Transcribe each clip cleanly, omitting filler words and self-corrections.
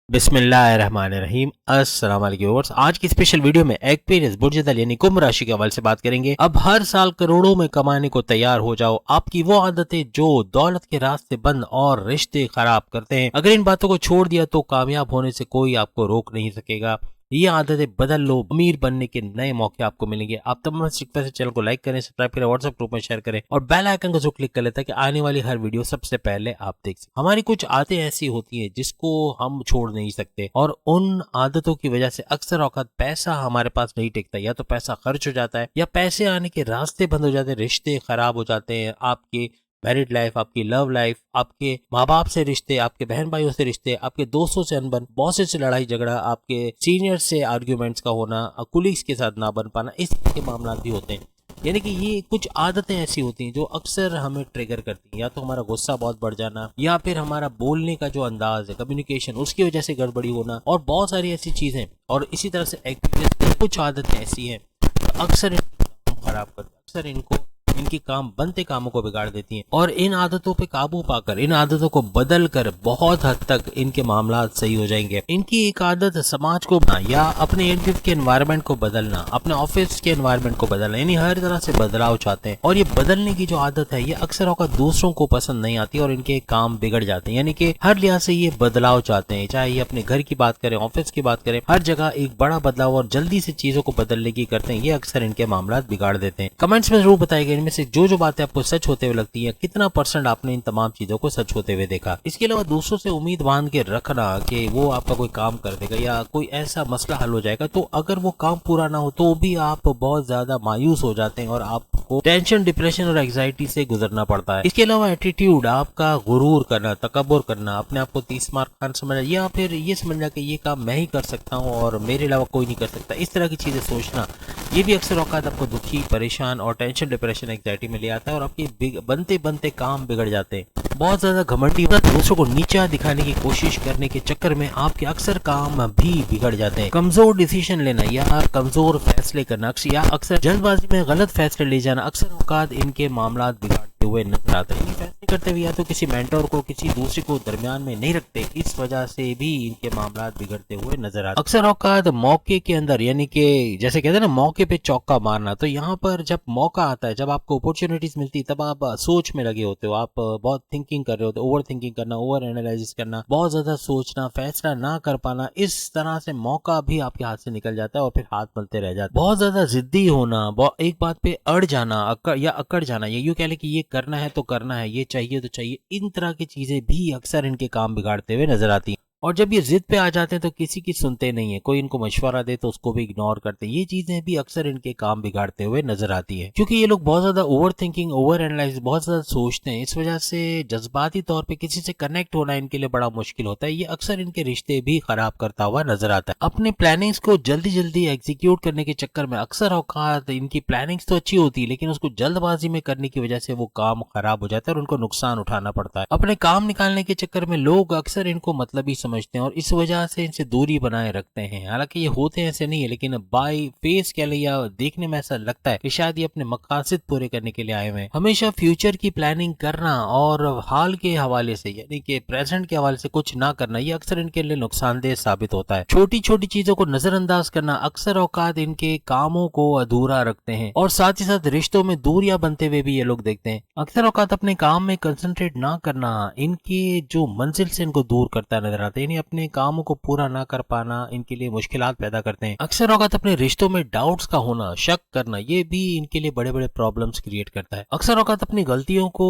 बिस्मिल्लाहिर्रहमानिर्रहीम। अस्सलाम वालेकुम व्यूअर्स। आज की स्पेशल वीडियो में एक्वेरियस बुर्ज दल यानी कुंभ राशि के हवाले से बात करेंगे। अब हर साल करोड़ों में कमाने को तैयार हो जाओ। आपकी वो आदतें जो दौलत के रास्ते बंद और रिश्ते खराब करते हैं, अगर इन बातों को छोड़ दिया तो कामयाब होने से कोई आपको रोक नहीं सकेगा। ये आदतें बदल लो, अमीर बनने के नए मौके आपको मिलेंगे। आप तमाम रिक्वेस्ट है, चैनल को लाइक करें, सब्सक्राइब करें, व्हाट्सएप ग्रुप में शेयर करें और बेल आइकन को जो क्लिक कर लेता है कि आने वाली हर वीडियो सबसे पहले आप देख सकें। हमारी कुछ आदतें ऐसी होती हैं जिसको हम छोड़ नहीं सकते और उन आदतों की वजह से अक्सर औकात पैसा हमारे पास नहीं टिकता, या तो पैसा खर्च हो जाता है या पैसे आने के रास्ते बंद हो जाते हैं, रिश्ते खराब हो जाते हैं। आपके मैरिड लाइफ, आपकी लव लाइफ, आपके माँ बाप से रिश्ते, आपके बहन भाइयों से रिश्ते, आपके दोस्तों से अनबन, बॉसेस से लड़ाई झगड़ा, आपके सीनियर से आर्ग्यूमेंट्स का होना, कुलीग्स के साथ ना बन पाना, इस तरह के मामला भी होते हैं। यानी कि ये कुछ आदतें ऐसी होती हैं जो अक्सर हमें ट्रिगर करती हैं, या तो हमारा गुस्सा बहुत बढ़ जाना, या फिर हमारा बोलने का जो अंदाज है, कम्युनिकेशन, उसकी वजह से गड़बड़ी होना, और बहुत सारी ऐसी चीजें। और इसी तरह से कुछ आदतें ऐसी हैं अक्सर इनको खराब करती हैं, अक्सर इनकी काम बनते कामों को बिगाड़ देती हैं। और इन आदतों पे काबू पाकर, इन आदतों को बदल कर बहुत हद तक इनके मामला सही हो जाएंगे। इनकी एक आदत समाज को या अपने इर्द गिर्द के एनवायरनमेंट को बदलना, अपने ऑफिस के एनवायरनमेंट को बदलना, यानी हर तरह से बदलाव चाहते हैं। और ये बदलने की जो आदत है, ये अक्सर औकात दूसरों को पसंद नहीं आती और इनके काम बिगड़ जाते हैं। यानी कि हर लिहाज से ये बदलाव चाहते हैं, चाहे ये अपने घर की बात करें, ऑफिस की बात करें, हर जगह एक बड़ा बदलाव और जल्दी से चीजों को बदलने की करते हैं। ये अक्सर इनके मामला बिगाड़ देते हैं। कमेंट्स में जरूर बताइएगा इनमें से जो बातें आपको सच होते हुए लगती है, कितना % आपने इन तमाम चीजों को सच होते हुए देखा। इसके अलावा दूसरों से उम्मीद बांध के रखना कि वो आपका कोई काम कर देगा या कोई ऐसा मसला हल हो जाएगा, तो अगर वो काम पूरा ना हो तो भी आप बहुत ज्यादा मायूस हो जाते हैं और आपको टेंशन, डिप्रेशन और एंग्जाइटी से गुजरना पड़ता है। इसके अलावा एटीट्यूड, आपका गुरूर करना, तकब्बुर करना, अपने आप को 30 मार्क खान समझना, या फिर ये समझना कि ये काम मैं ही कर सकता हूँ और मेरे अलावा कोई नहीं कर सकता, इस तरह की चीजें सोचना, ये भी अक्सर औकात आपको दुखी, परेशान और टेंशन, डिप्रेशन, एंग्जाइटी में ले आता है और आपके बनते बनते काम बिगड़ जाते हैं। बहुत ज्यादा घमंडी होना, दूसरों को नीचा दिखाने की कोशिश करने के चक्कर में आपके अक्सर काम भी बिगड़ जाते हैं। कमजोर डिसीजन लेना या कमजोर फैसले करना, या अक्सर जल्दबाजी में गलत फैसले ले जाना, अक्सर औकात इनके मामला बिगाड़ते हुए नजर आते हैं। फैसले करते हुए या तो किसी मेंटर को, किसी दूसरे को दरमियान में नहीं रखते, इस वजह से भी इनके मामला बिगड़ते हुए नजर आते हैं। अक्सर औकात मौके के अंदर, यानी कि जैसे कहते हैं ना, मौके पे चौका मारना, तो यहाँ पर जब मौका आता है, जब आपको अपॉर्चुनिटीज मिलती है, तब आप सोच में लगे होते हो, आप बहुत थिंकिंग कर रहे होते हो, ओवर थिंकिंग करना, ओवर एनालिसिस करना, बहुत ज्यादा सोचना, फैसला ना कर पाना, इस तरह से मौका भी आपके हाथ से निकल जाता है और फिर हाथ मलते रह जाते हैं। बहुत ज्यादा जिद्दी होना, एक बात पे अड़ जाना, अकड़ जाना, ये यूं कह ले कि ये करना है तो करना है, ये चाहिए तो चाहिए, इन तरह की चीजें भी अक्सर इनके काम बिगाड़ते हुए नजर आती हैं। और जब ये जिद पे आ जाते हैं तो किसी की सुनते नहीं है, कोई इनको मशवरा दे तो उसको भी इग्नोर करते हैं। ये चीजें भी अक्सर इनके काम बिगाड़ते हुए नजर आती है, क्योंकि ये लोग बहुत ज्यादा ओवर थिंकिंग, ओवर एनालाइज, बहुत ज्यादा सोचते हैं। इस वजह से जज्बाती तौर पे किसी से कनेक्ट होना इनके लिए बड़ा मुश्किल होता है। ये अक्सर इनके रिश्ते भी खराब करता हुआ नजर आता है। अपने प्लानिंग्स को जल्दी जल्दी एग्जीक्यूट करने के चक्कर में अक्सर औकात इनकी प्लानिंग्स तो अच्छी होती है, लेकिन उसको जल्दबाजी में करने की वजह से वो काम खराब हो जाता है और उनको नुकसान उठाना पड़ता है। अपने काम निकालने के चक्कर में लोग अक्सर इनको मतलबी समझते हैं और इस वजह से इनसे दूरी बनाए रखते हैं। हालांकि ये होते हैं ऐसे नहीं है, लेकिन बाय फेस कह ले या देखने में ऐसा लगता है कि शायद ये अपने मकासद पूरे करने के लिए आए हुए हैं। हमेशा फ्यूचर की प्लानिंग करना और हाल के हवाले से, यानी कि प्रेजेंट के हवाले से कुछ ना करना, ये अक्सर इनके लिए नुकसानदेह साबित होता है। छोटी छोटी चीजों को नजरअंदाज करना अक्सर औकात इनके कामों को अधूरा रखते हैं और साथ ही साथ रिश्तों में दूरियां बनते हुए भी ये लोग देखते हैं। अक्सर औकात अपने काम में कंसंट्रेट ना करना इनके जो मंजिल से इनको दूर करता नजर आता है, यानी अपने कामों को पूरा ना कर पाना इनके लिए मुश्किलात पैदा करते हैं। अक्सर औकात अपने रिश्तों में डाउट्स का होना, शक करना, ये भी इनके लिए बड़े बड़े प्रॉब्लम्स क्रिएट करता है। अक्सर औकात अपनी गलतियों को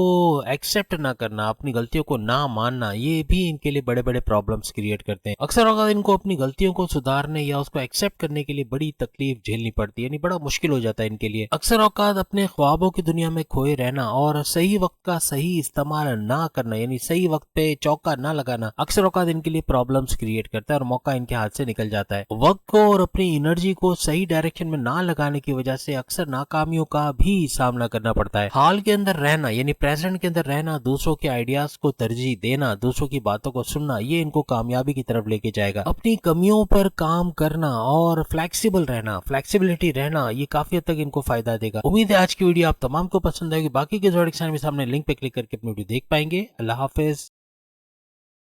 एक्सेप्ट ना करना, अपनी गलतियों को ना मानना, ये भी इनके लिए बड़े बड़े प्रॉब्लम्स क्रिएट करते हैं। अक्सर औकात इनको अपनी गलतियों को सुधारने या उसको एक्सेप्ट करने के लिए बड़ी तकलीफ झेलनी पड़ती है, यानी बड़ा मुश्किल हो जाता है इनके लिए। अक्सर औकात अपने ख्वाबों की दुनिया में खोए रहना और सही वक्त का सही इस्तेमाल ना करना, यानी सही वक्त पे चौका ना लगाना, अक्सर औकात इनके लिए प्रॉब्लम्स क्रिएट करता है और मौका इनके हाथ से निकल जाता है। वक्त को और अपनी एनर्जी को सही डायरेक्शन में ना लगाने की वजह से अक्सर नाकामियों का भी सामना करना पड़ता है। हाल के अंदर रहना, यानी प्रेजेंट के अंदर रहना, दूसरों के आइडियाज को तरजीह देना, दूसरों की बातों को सुनना, ये इनको कामयाबी की तरफ लेके जाएगा। अपनी कमियों पर काम करना और फ्लेक्सिबल रहना, फ्लेक्सिबिलिटी रहना, ये काफी हद तक इनको फायदा देगा। उम्मीद है आज की वीडियो आप तमाम को पसंद आएगी। बाकी के सामने लिंक पे क्लिक करके अपनी वीडियो देख पाएंगे। अल्लाह हाफिज।